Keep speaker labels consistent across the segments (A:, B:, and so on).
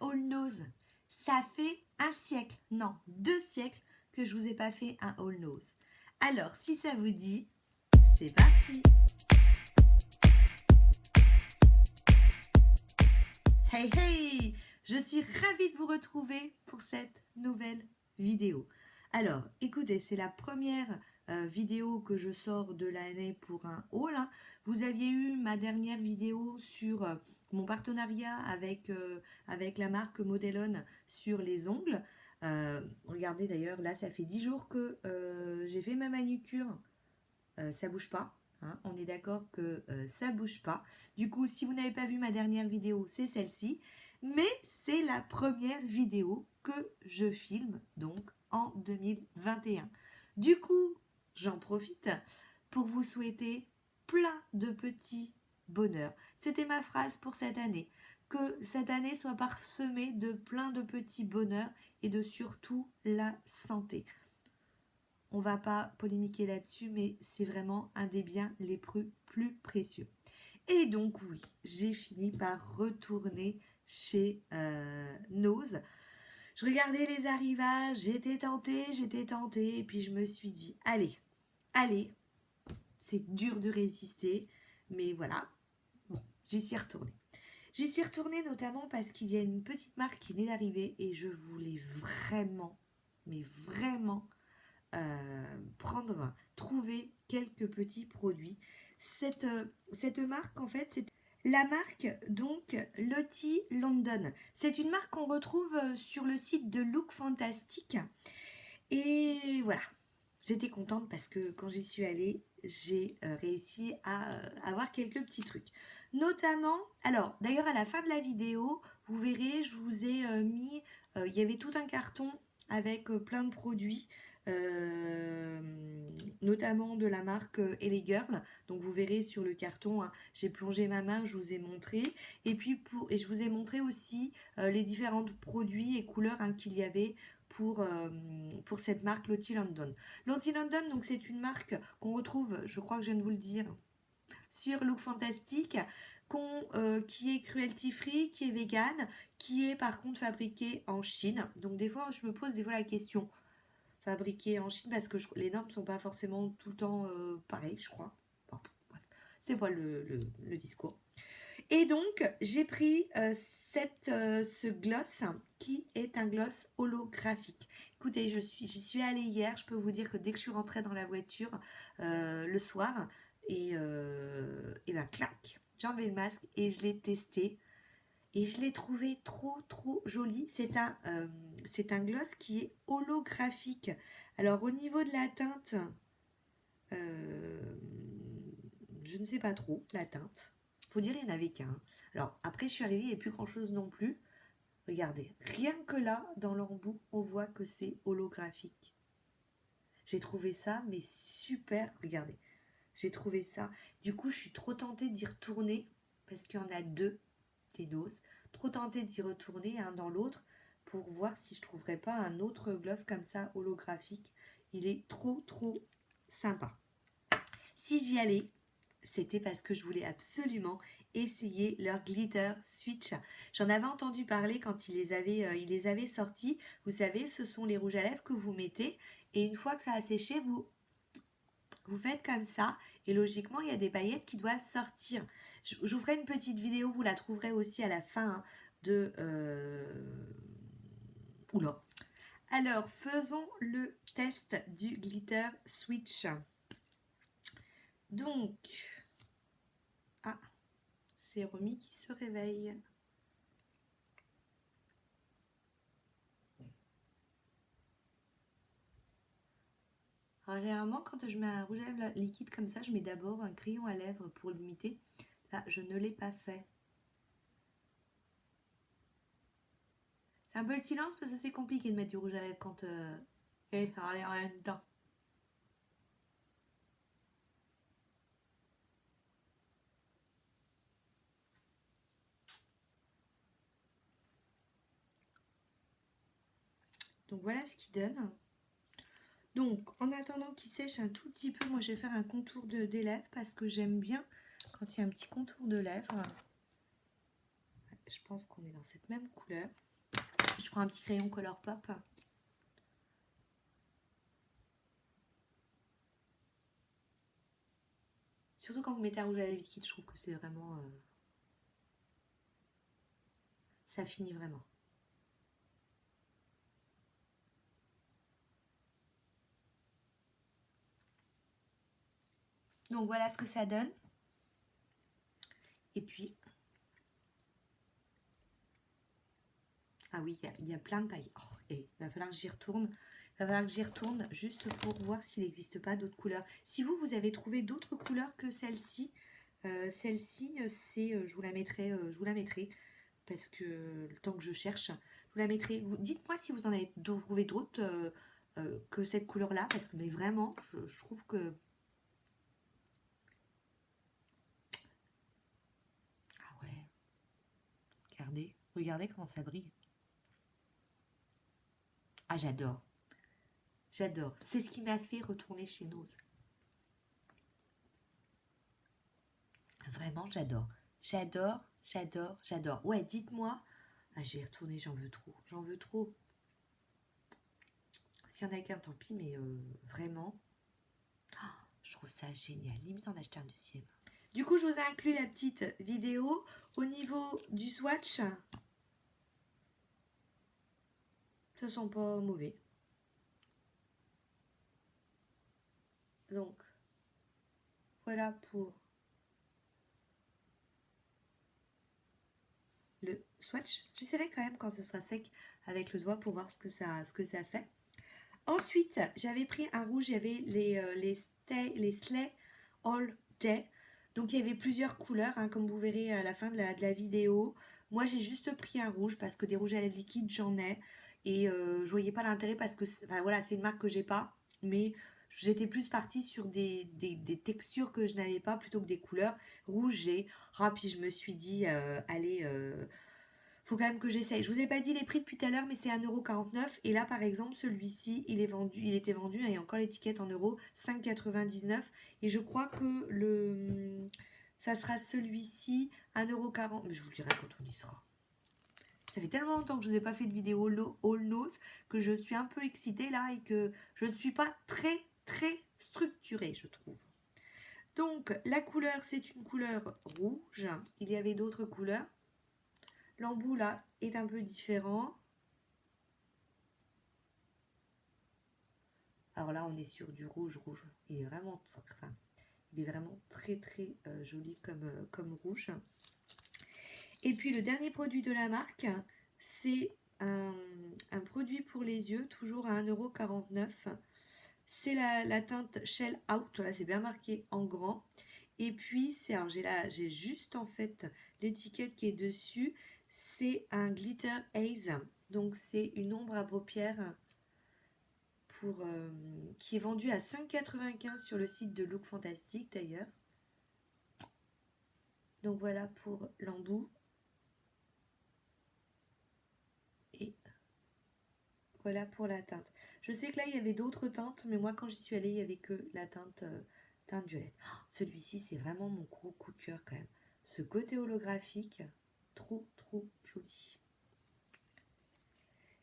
A: haul nose. Ça fait un siècle, non, 2 siècles que je vous ai pas fait un haul nose. Alors, si ça vous dit, c'est parti. Hey hey, je suis ravie de vous retrouver pour cette nouvelle vidéo. Alors, écoutez, c'est la première vidéo que je sors de l'année pour un haul. Vous aviez eu ma dernière vidéo sur mon partenariat avec la marque Modelon sur les ongles. Regardez d'ailleurs, là, ça fait 10 jours que j'ai fait ma manucure. Ça bouge pas. Hein, on est d'accord que ça bouge pas. Du coup, si vous n'avez pas vu ma dernière vidéo, c'est celle-ci. Mais c'est la première vidéo que je filme donc en 2021. Du coup, j'en profite pour vous souhaiter plein de petits bonheurs. C'était ma phrase pour cette année. Que cette année soit parsemée de plein de petits bonheurs et de surtout la santé. On va pas polémiquer là-dessus, mais c'est vraiment un des biens les plus précieux. Et donc oui, j'ai fini par retourner chez Nose. Je regardais les arrivages, j'étais tentée, et puis je me suis dit, allez, c'est dur de résister, mais voilà, bon, j'y suis retournée. J'y suis retournée notamment parce qu'il y a une petite marque qui venait d'arriver et je voulais vraiment, mais vraiment, trouver quelques petits produits. Cette marque, en fait, c'est la marque donc Lottie London. C'est une marque qu'on retrouve sur le site de Look Fantastic. Et voilà, j'étais contente parce que quand j'y suis allée, j'ai réussi à avoir quelques petits trucs. Notamment, alors d'ailleurs à la fin de la vidéo, vous verrez, je vous ai mis, il y avait tout un carton avec plein de produits, notamment de la marque LA Girl. Donc vous verrez sur le carton, hein, j'ai plongé ma main, je vous ai montré. Et puis je vous ai montré aussi les différents produits et couleurs qu'il y avait pour cette marque Lottie London. Lottie London, donc c'est une marque qu'on retrouve, je crois que je viens de vous le dire, sur Look Fantastic, qui est cruelty free, qui est vegan, qui est par contre fabriqué en Chine. Donc des fois, je me pose la question, fabriqué en Chine, parce que les normes ne sont pas forcément tout le temps pareilles, je crois. Bon, bref, c'est pas le discours. Et donc, j'ai pris ce gloss qui est un gloss holographique. Écoutez, j'y suis allée hier. Je peux vous dire que dès que je suis rentrée dans la voiture le soir, et ben clac, j'ai enlevé le masque et je l'ai testé. Et je l'ai trouvé trop joli. C'est un gloss qui est holographique. Alors, au niveau de la teinte, je ne sais pas trop la teinte. Faut dire, il n'y en avait qu'un. Alors, après, je suis arrivée, il n'y avait plus grand-chose non plus. Regardez, rien que là, dans l'embout, on voit que c'est holographique. J'ai trouvé ça, mais super. Regardez, j'ai trouvé ça. Du coup, je suis trop tentée d'y retourner, parce qu'il y en a deux, des doses. Trop tentée d'y retourner un dans l'autre, pour voir si je ne trouverais pas un autre gloss comme ça, holographique. Il est trop sympa. Si j'y allais, c'était parce que je voulais absolument essayer leur glitter switch. J'en avais entendu parler quand ils les avaient sortis. Vous savez, ce sont les rouges à lèvres que vous mettez et une fois que ça a séché, vous faites comme ça et logiquement, il y a des paillettes qui doivent sortir. Je vous ferai une petite vidéo, vous la trouverez aussi à la fin de... Oula. Alors, faisons le test du glitter switch. Donc... Ah, c'est Romy qui se réveille. Alors, généralement, quand je mets un rouge à lèvres liquide comme ça, je mets d'abord un crayon à lèvres pour l'imiter. Là, je ne l'ai pas fait. C'est un peu le silence parce que c'est compliqué de mettre du rouge à lèvres quand il n'y a rien dedans. Donc voilà ce qu'il donne. Donc en attendant qu'il sèche un tout petit peu, moi je vais faire un contour des lèvres parce que j'aime bien quand il y a un petit contour de lèvres. Je pense qu'on est dans cette même couleur. Je prends un petit crayon Colourpop. Surtout quand vous mettez un rouge à lèvres liquide, je trouve que c'est vraiment... ça finit vraiment. Donc voilà ce que ça donne. Et puis... ah oui, il y a plein de paillettes. Oh, et il va falloir que j'y retourne. Il va falloir que j'y retourne juste pour voir s'il n'existe pas d'autres couleurs. Si vous avez trouvé d'autres couleurs que celle-ci, c'est, je vous la mettrai parce que le temps que je cherche, je vous la mettrai. Dites-moi si vous en avez trouvé d'autres que cette couleur-là, parce que mais vraiment, je trouve que... ah ouais, regardez comment ça brille. Ah, j'adore. J'adore. C'est ce qui m'a fait retourner chez Nose. Vraiment, j'adore. J'adore, j'adore, j'adore. Ouais, dites-moi. Ah, je vais y retourner, j'en veux trop. J'en veux trop. S'il y en a qu'un, tant pis, mais vraiment, oh, je trouve ça génial. Limite en acheter un deuxième. Du coup, je vous ai inclus la petite vidéo. Au niveau du swatch, ça sent pas mauvais. Donc, voilà pour le swatch. J'essaierai quand même quand ça sera sec avec le doigt pour voir ce que ça fait. Ensuite, j'avais pris un rouge, il y avait les Slay All Day. Donc il y avait plusieurs couleurs, hein, comme vous verrez à la fin de la vidéo. Moi j'ai juste pris un rouge parce que des rouges à lèvres liquides j'en ai. Et je voyais pas l'intérêt parce que enfin, voilà, c'est une marque que j'ai pas. Mais j'étais plus partie sur des textures que je n'avais pas plutôt que des couleurs. Rouge j'ai. Ah, puis je me suis dit, allez... faut quand même que j'essaye. Je vous ai pas dit les prix depuis tout à l'heure, mais c'est 1,49 €. Et là, par exemple, celui-ci, il était vendu, il y a encore l'étiquette en euros, 5,99 €. Et je crois que ça sera celui-ci, 1,40 €. Mais je vous le dirai quand on y sera. Ça fait tellement longtemps que je vous ai pas fait de vidéo All Note que je suis un peu excitée là et que je ne suis pas très structurée, je trouve. Donc, la couleur, c'est une couleur rouge. Il y avait d'autres couleurs. L'embout là est un peu différent. Alors là, on est sur du rouge. Il est vraiment, enfin, très joli comme rouge. Et puis le dernier produit de la marque, c'est un produit pour les yeux, toujours à 1,49 €. C'est la teinte Shell Out. Là, c'est bien marqué en grand. Et puis, alors j'ai juste en fait l'étiquette qui est dessus. C'est un Glitter Haze. Donc, c'est une ombre à paupières qui est vendue à 5,95 € sur le site de Look Fantastic d'ailleurs. Donc, voilà pour l'embout. Et voilà pour la teinte. Je sais que là, il y avait d'autres teintes, mais moi, quand j'y suis allée, il n'y avait que la teinte violette. Oh, celui-ci, c'est vraiment mon gros coup de cœur quand même. Ce côté holographique, trop joli.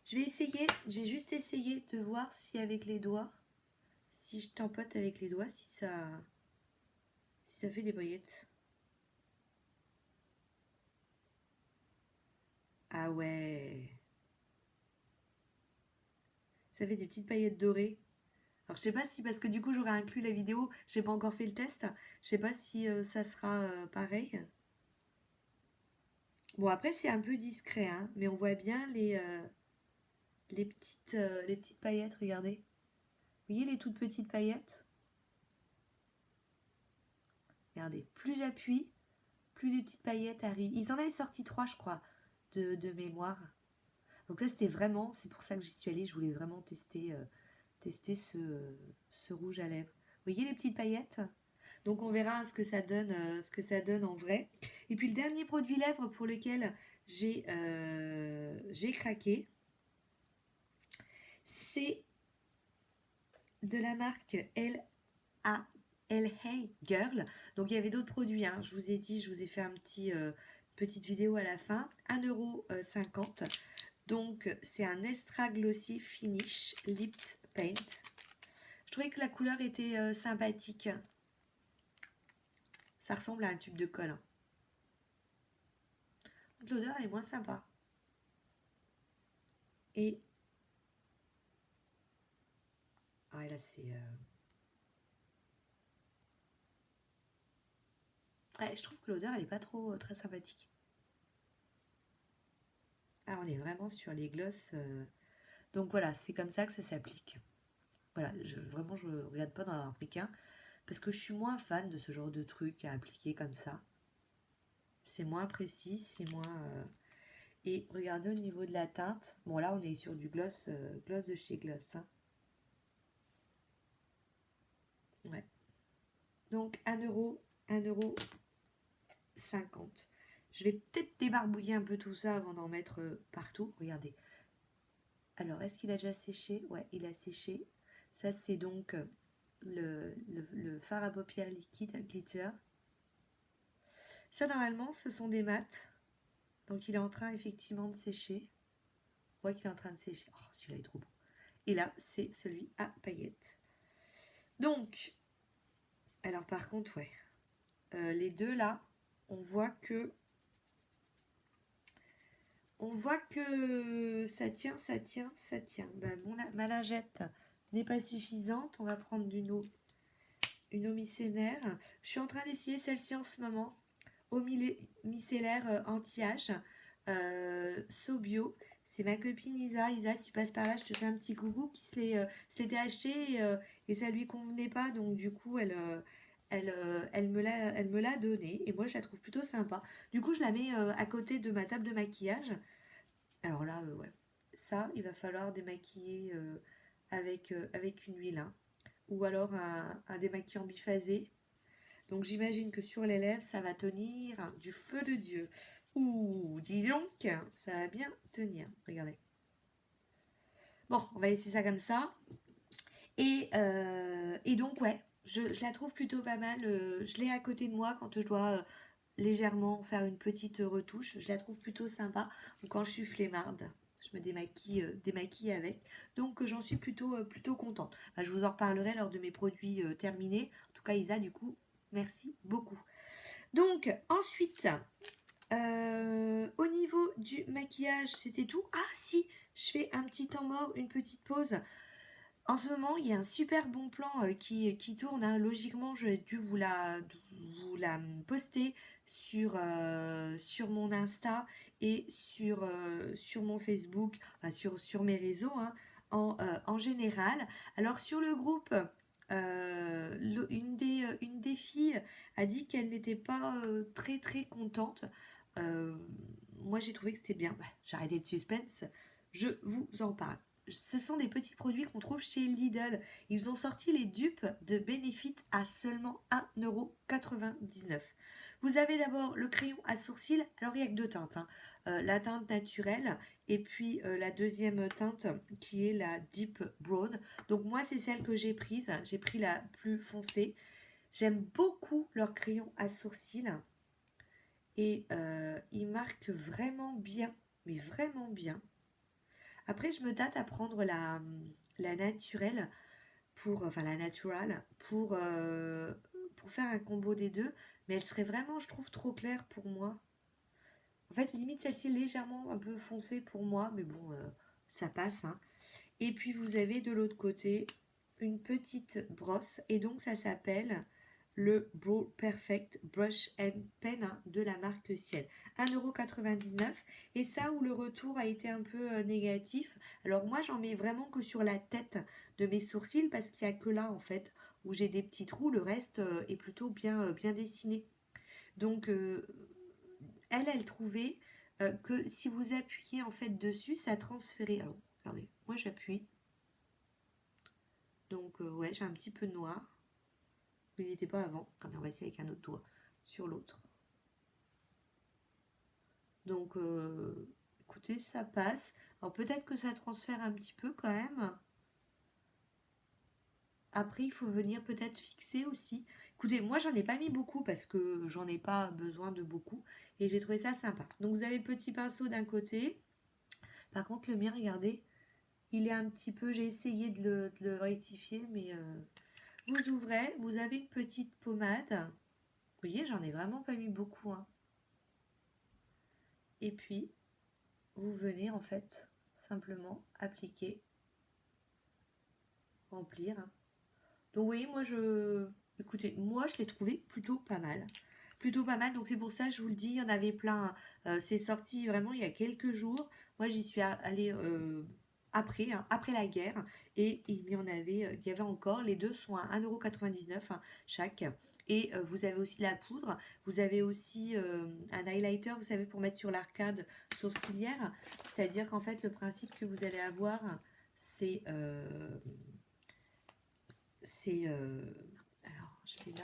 A: Je vais juste essayer de voir si avec les doigts, si je tampote avec les doigts, si ça fait des paillettes. Ah ouais. Ça fait des petites paillettes dorées. Alors je sais pas si, parce que du coup j'aurais inclus la vidéo, j'ai pas encore fait le test. Je sais pas si ça sera pareil. Bon, après c'est un peu discret, hein, mais on voit bien les petites paillettes, regardez. Vous voyez les toutes petites paillettes? Regardez, plus j'appuie, plus les petites paillettes arrivent. Ils en avaient sorti 3, je crois, de mémoire. Donc ça, c'était vraiment, c'est pour ça que j'y suis allée. Je voulais vraiment tester ce rouge à lèvres. Vous voyez les petites paillettes? Donc on verra ce que ça donne en vrai. Et puis le dernier produit lèvres pour lequel j'ai craqué, c'est de la marque LA Girl. Donc il y avait d'autres produits, hein. Je vous ai dit, je vous ai fait petite vidéo à la fin. 1,50 €. Donc, c'est un Extra Glossy Finish Lip Paint. Je trouvais que la couleur était sympathique. Ça ressemble à un tube de colle, hein. L'odeur est moins sympa. Et ah, là, c'est... Ouais, je trouve que l'odeur, elle est pas trop très sympathique. Ah, on est vraiment sur les glosses. Donc voilà, c'est comme ça que ça s'applique. Voilà, vraiment, je regarde pas d'en avoir pris qu'un. Parce que je suis moins fan de ce genre de truc à appliquer comme ça. C'est moins précis, c'est moins... Et regardez au niveau de la teinte. Bon, là, on est sur du gloss de chez Gloss, hein. Ouais. Donc, 1,50 €. Je vais peut-être débarbouiller un peu tout ça avant d'en mettre partout. Regardez. Alors, est-ce qu'il a déjà séché? Ouais, il a séché. Ça, c'est donc le fard à paupières liquide glitter. Ça, normalement, ce sont des mats. Donc, il est en train, effectivement, de sécher. On voit qu'il est en train de sécher. Oh, celui-là est trop beau. Et là, c'est celui à paillettes. Donc, alors par contre, ouais. Les deux, là, on voit que ça tient, ça tient, ça tient. Ben, ma lingette n'est pas suffisante. On va prendre une eau micellaire. Je suis en train d'essayer celle-ci en ce moment. Eau micellaire anti-âge. So bio. C'est ma copine Isa. Isa, si tu passes par là, je te fais un petit coucou qui se l'était acheté et ça lui convenait pas. Donc du coup, elle me l'a donnée et moi je la trouve plutôt sympa. Du coup, je la mets à côté de ma table de maquillage. Alors là, ouais. Ça, il va falloir démaquiller avec une huile, hein. Ou alors un démaquillant biphasé. Donc j'imagine que sur les lèvres, ça va tenir du feu de Dieu. Ouh, dis donc, ça va bien tenir. Regardez. Bon, on va laisser ça comme ça. Et donc, ouais, je la trouve plutôt pas mal. Je l'ai à côté de moi quand je dois légèrement faire une petite retouche. Je la trouve plutôt sympa. Ou quand je suis flemmarde, je me démaquille avec. Donc j'en suis plutôt contente. Enfin, je vous en reparlerai lors de mes produits terminés. En tout cas, Isa, du coup, merci beaucoup. Donc ensuite, au niveau du maquillage, c'était tout. Ah si, je fais un petit temps mort, une petite pause. En ce moment, il y a un super bon plan qui tourne, hein. Logiquement, je vais dû vous la poster sur mon Insta et sur mon Facebook, enfin, sur mes réseaux, hein, en général. Alors, sur le groupe, une des filles a dit qu'elle n'était pas très très contente. Euh, Moi, j'ai trouvé que c'était bien. Bah, j'ai arrêté le suspense. Je vous en parle. Ce sont des petits produits qu'on trouve chez Lidl. Ils ont sorti les dupes de Benefit à seulement 1,99 €. Vous avez d'abord le crayon à sourcils. Alors, il n'y a que deux teintes, hein. La teinte naturelle et puis la deuxième teinte qui est la Deep Brown. Donc, moi, c'est celle que j'ai prise. J'ai pris la plus foncée. J'aime beaucoup leur crayon à sourcils et ils marquent vraiment bien, mais vraiment bien. Après, je me tâte à prendre la naturelle enfin la naturale pour faire un combo des deux, mais elle serait vraiment, je trouve, trop claire pour moi. En fait, limite celle-ci est légèrement un peu foncée pour moi, mais bon, ça passe, hein. Et puis vous avez de l'autre côté une petite brosse, et donc ça s'appelle le Brow Perfect Brush and Pen, hein, de la marque Ciel. 1,99 €. Et ça où le retour a été un peu négatif. Alors moi j'en mets vraiment que sur la tête de mes sourcils parce qu'il n'y a que là en fait où j'ai des petits trous. Le reste est plutôt bien dessiné. Donc elle trouvait que si vous appuyez en fait dessus, ça transférait. Alors regardez, moi j'appuie. Donc ouais, j'ai un petit peu de noir. Vous n'étiez pas avant. Attendez, on va essayer avec un autre doigt sur l'autre. Donc écoutez, ça passe. Alors peut-être que ça transfère un petit peu quand même. Après, il faut venir peut-être fixer aussi. Écoutez, moi j'en ai pas mis beaucoup parce que j'en ai pas besoin de beaucoup. Et j'ai trouvé ça sympa. Donc vous avez le petit pinceau d'un côté. Par contre, le mien, regardez, il est un petit peu... J'ai essayé de le rectifier, mais vous ouvrez, vous avez une petite pommade. Vous voyez, j'en ai vraiment pas mis beaucoup, hein. Et puis, vous venez en fait simplement appliquer, remplir. Donc, vous voyez, écoutez, moi, je l'ai trouvé plutôt pas mal. Plutôt pas mal, donc c'est pour ça, je vous le dis, il y en avait plein. C'est sorti vraiment il y a quelques jours. Moi, j'y suis allée après, hein, après la guerre, et il y avait encore. Les deux sont à 1,99 € hein, chaque. Et vous avez aussi la poudre, vous avez aussi un highlighter, vous savez, pour mettre sur l'arcade sourcilière. C'est-à-dire qu'en fait, le principe que vous allez avoir, c'est... alors, je l'ai là.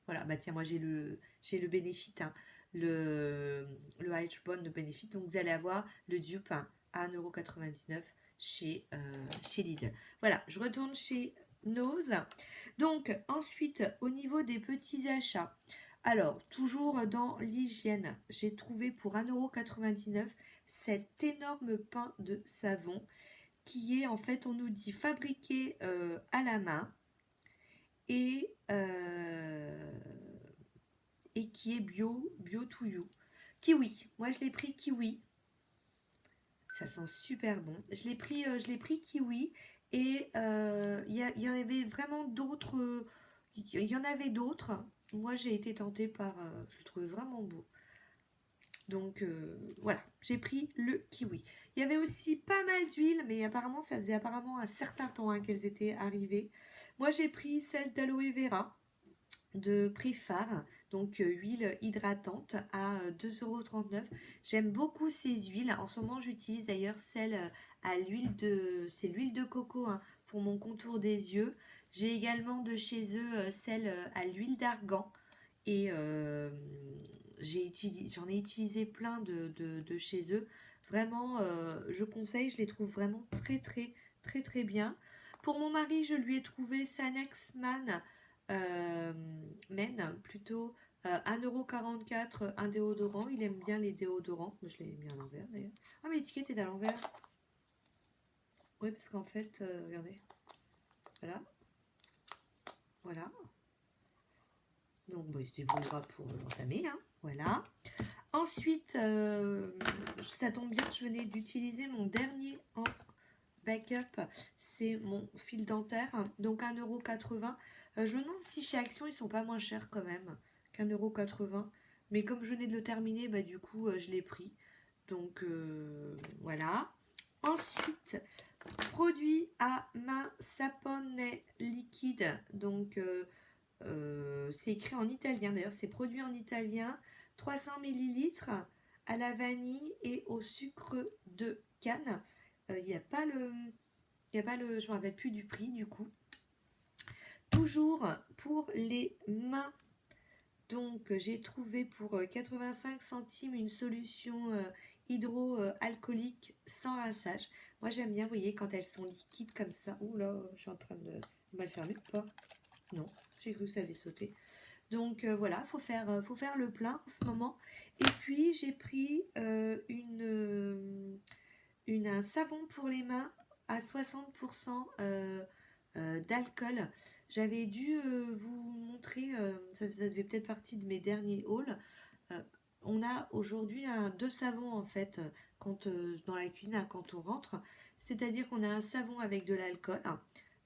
A: Voilà, bah tiens, moi j'ai le Benefit, hein, le Hydro Bond de Benefit. Donc vous allez avoir le dupe hein, à 1,99 € chez Lidl. Voilà, je retourne chez Nose. Donc ensuite, au niveau des petits achats, alors toujours dans l'hygiène, j'ai trouvé pour 1,99 € cet énorme pain de savon qui est en fait, on nous dit fabriqué à la main et qui est bio to you. Kiwi, moi je l'ai pris kiwi, ça sent super bon. Je l'ai pris kiwi et il y en avait vraiment d'autres, il y en avait d'autres. Moi j'ai été tentée par, je le trouvais vraiment beau. Donc voilà, j'ai pris le kiwi. Il y avait aussi pas mal d'huile, mais apparemment ça faisait apparemment un certain temps hein, qu'elles étaient arrivées. Moi j'ai pris celle d'aloe vera de prix phare, donc huile hydratante à 2,39 €. J'aime beaucoup ces huiles. En ce moment, j'utilise d'ailleurs celle à c'est l'huile de coco hein, pour mon contour des yeux. J'ai également de chez eux celle à l'huile d'argan et j'en ai utilisé plein de chez eux. Vraiment, je conseille, je les trouve vraiment très bien. Pour mon mari, je lui ai trouvé Sanex Man Men, plutôt 1,44 € un déodorant. Il aime bien les déodorants. Je l'ai mis à l'envers d'ailleurs. Ah, mais l'étiquette est à l'envers. Oui, parce qu'en fait, regardez. Voilà. Voilà. Donc, bon, il se débrouillera pour l'entamer. Hein. Voilà. Ensuite, ça tombe bien, je venais d'utiliser mon dernier en backup. C'est mon fil dentaire. Donc, 1,80 €. Je me demande si chez Action, ils sont pas moins chers quand même qu'1,80 €. Mais comme je venais de le terminer, bah, du coup, je l'ai pris. Donc, voilà. Ensuite, produit à main sapone liquide. Donc, c'est écrit en italien. D'ailleurs, c'est produit en italien. 300 ml à la vanille et au sucre de canne. Il n'y a pas le... je ne me rappelle plus du prix du coup. Toujours pour les mains. Donc, j'ai trouvé pour 85 centimes une solution hydroalcoolique sans rinçage. Moi, j'aime bien, vous voyez, quand elles sont liquides comme ça. Ouh là, je suis en train de mal fermer ou pas? Non, j'ai cru que ça avait sauté. Donc, voilà, faut faire le plein en ce moment. Et puis, j'ai pris un savon pour les mains à 60% d'alcool. J'avais dû vous montrer, ça devait peut-être partie de mes derniers hauls. Euh, on a aujourd'hui deux savons en fait dans la cuisine hein, quand on rentre. C'est-à-dire qu'on a un savon avec de l'alcool hein,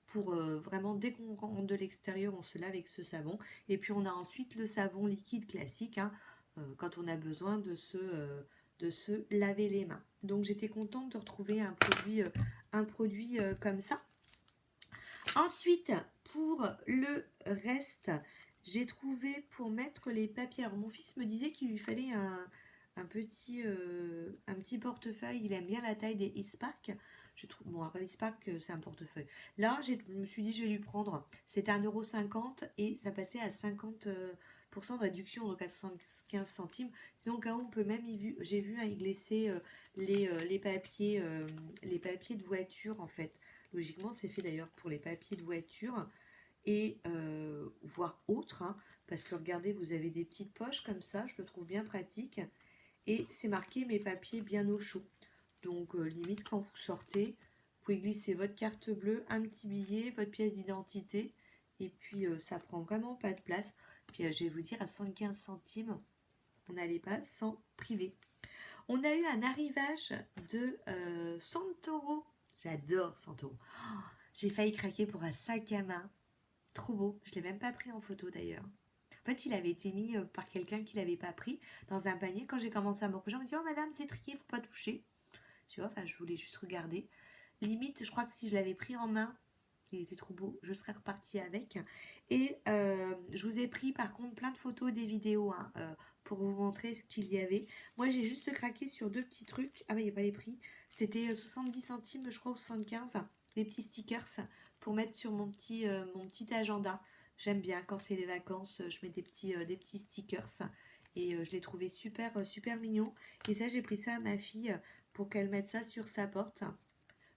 A: pour vraiment dès qu'on rentre de l'extérieur, on se lave avec ce savon. Et puis on a ensuite le savon liquide classique hein, quand on a besoin de se laver les mains. Donc j'étais contente de retrouver un produit comme ça. Ensuite, pour le reste, j'ai trouvé pour mettre les papiers. Alors mon fils me disait qu'il lui fallait un petit portefeuille. Il aime bien la taille des Ispark. Bon, alors Ispark, c'est un portefeuille. Là, je me suis dit, je vais lui prendre. C'était 1,50 € et ça passait à 50% de réduction, donc à 75 centimes. Sinon, au cas où, on peut même j'ai vu y glisser les papiers de voiture, en fait. Logiquement, c'est fait d'ailleurs pour les papiers de voiture et voire autres. Hein, parce que regardez, vous avez des petites poches comme ça. Je le trouve bien pratique. Et c'est marqué mes papiers bien au chaud. Donc limite quand vous sortez, vous pouvez glisser votre carte bleue, un petit billet, votre pièce d'identité. Et puis ça prend vraiment pas de place. Puis je vais vous dire, à 75 centimes, on n'allait pas s'en priver. On a eu un arrivage de Santoro. J'adore Santoro. Oh, j'ai failli craquer pour un sac à main. Trop beau. Je ne l'ai même pas pris en photo d'ailleurs. En fait, il avait été mis par quelqu'un qui ne l'avait pas pris dans un panier. Quand j'ai commencé à me coucher, on me dit: oh madame, c'est trié, il ne faut pas toucher. Je voulais juste regarder. Limite, je crois que si je l'avais pris en main, il était trop beau, je serais repartie avec. Et je vous ai pris par contre plein de photos, des vidéos hein, pour vous montrer ce qu'il y avait. Moi j'ai juste craqué sur deux petits trucs. Ah bah il n'y a pas les prix. C'était 70 centimes je crois ou 75. Les petits stickers pour mettre sur mon petit agenda. J'aime bien quand c'est les vacances, je mets des petits stickers. Et je l'ai trouvé super mignon. Et ça j'ai pris ça à ma fille pour qu'elle mette ça sur sa porte.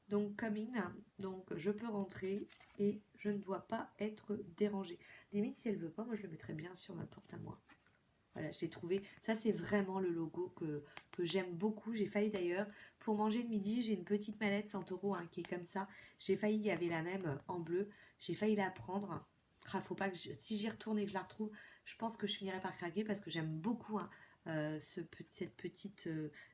A: Donc coming, donc je peux rentrer et je ne dois pas être dérangée. Limite si elle veut pas, moi je le mettrais bien sur ma porte à moi. Voilà, j'ai trouvé, ça c'est vraiment le logo que j'aime beaucoup. J'ai failli d'ailleurs, pour manger le midi, j'ai une petite mallette Santoro hein, qui est comme ça. J'ai failli, il y avait la même en bleu, j'ai failli la prendre. Ah, faut pas que si j'y retourne et que je la retrouve, je pense que je finirai par craquer parce que j'aime beaucoup hein, cette petite,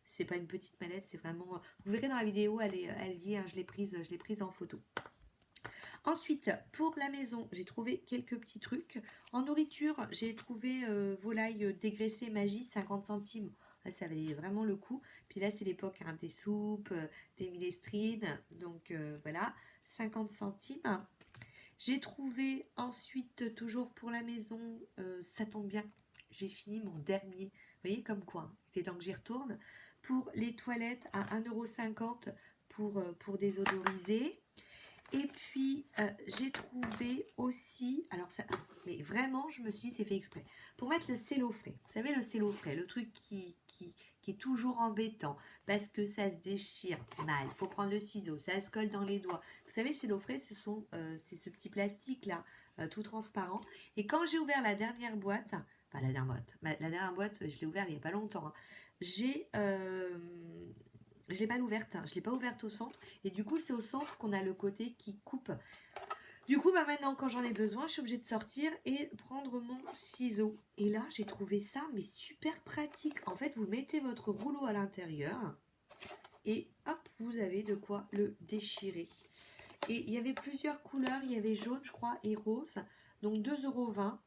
A: c'est pas une petite mallette, c'est vraiment, vous verrez dans la vidéo, elle y est, hein, je l'ai prise en photo. Ensuite, pour la maison, j'ai trouvé quelques petits trucs. En nourriture, j'ai trouvé volaille dégraissée magie, 50 centimes. Là, ça valait vraiment le coup. Puis là, c'est l'époque hein, des soupes, des minestrines. Donc voilà, 50 centimes. J'ai trouvé ensuite, toujours pour la maison, ça tombe bien, j'ai fini mon dernier. Vous voyez comme quoi, c'est temps que j'y retourne. Pour les toilettes à 1,50 € pour désodoriser. Et puis, j'ai trouvé aussi, alors ça, mais vraiment, je me suis dit, c'est fait exprès, pour mettre le cello frais. Vous savez, le cello frais, le truc qui est toujours embêtant, parce que ça se déchire mal, il faut prendre le ciseau, ça se colle dans les doigts. Vous savez, le cello frais, c'est ce petit plastique-là, tout transparent. Et quand j'ai ouvert la dernière boîte, enfin la dernière boîte, je l'ai ouverte il n'y a pas longtemps, hein, j'ai mal ouverte, hein. Je ne l'ai pas ouverte au centre. Et du coup, c'est au centre qu'on a le côté qui coupe. Du coup, bah maintenant, quand j'en ai besoin, je suis obligée de sortir et prendre mon ciseau. Et là, j'ai trouvé ça, mais super pratique. En fait, vous mettez votre rouleau à l'intérieur et hop, vous avez de quoi le déchirer. Et il y avait plusieurs couleurs. Il y avait jaune, je crois, et rose. Donc 2,20 €.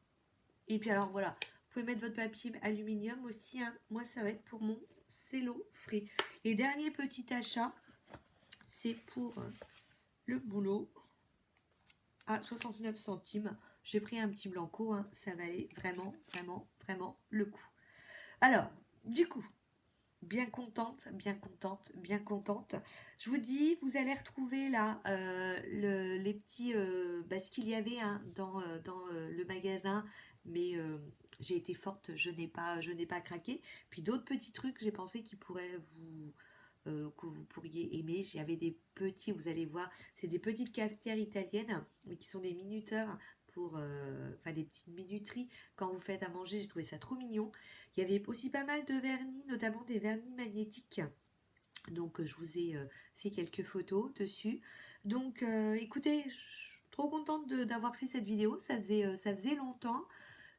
A: Et puis alors, voilà. Vous pouvez mettre votre papier aluminium aussi. Hein. Moi, ça va être pour mon cello frais. Et dernier petit achat, c'est pour le boulot à 69 centimes. J'ai pris un petit blanco, hein, ça valait vraiment le coup. Alors, du coup, bien contente. Je vous dis, vous allez retrouver là les petits, ce qu'il y avait hein, dans le magasin, mais j'ai été forte, je n'ai pas craqué. Puis d'autres petits trucs, j'ai pensé qu'ils pourraient que vous pourriez aimer. J'avais des petits, vous allez voir, c'est des petites cafetières italiennes, mais qui sont des minuteurs pour, des petites minuteries quand vous faites à manger. J'ai trouvé ça trop mignon. Il y avait aussi pas mal de vernis, notamment des vernis magnétiques. Donc je vous ai fait quelques photos dessus. Donc écoutez, je suis trop contente d'avoir fait cette vidéo. Ça faisait longtemps.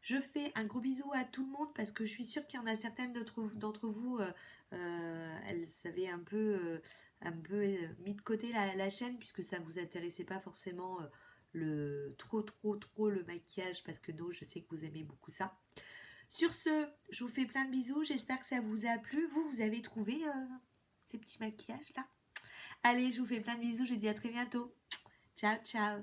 A: Je fais un gros bisou à tout le monde parce que je suis sûre qu'il y en a certaines d'entre vous, elles avaient un peu mis de côté la chaîne puisque ça ne vous intéressait pas forcément trop le maquillage parce que non, je sais que vous aimez beaucoup ça. Sur ce, je vous fais plein de bisous. J'espère que ça vous a plu. Vous avez trouvé ces petits maquillages là? Allez, je vous fais plein de bisous. Je vous dis à très bientôt. Ciao, ciao.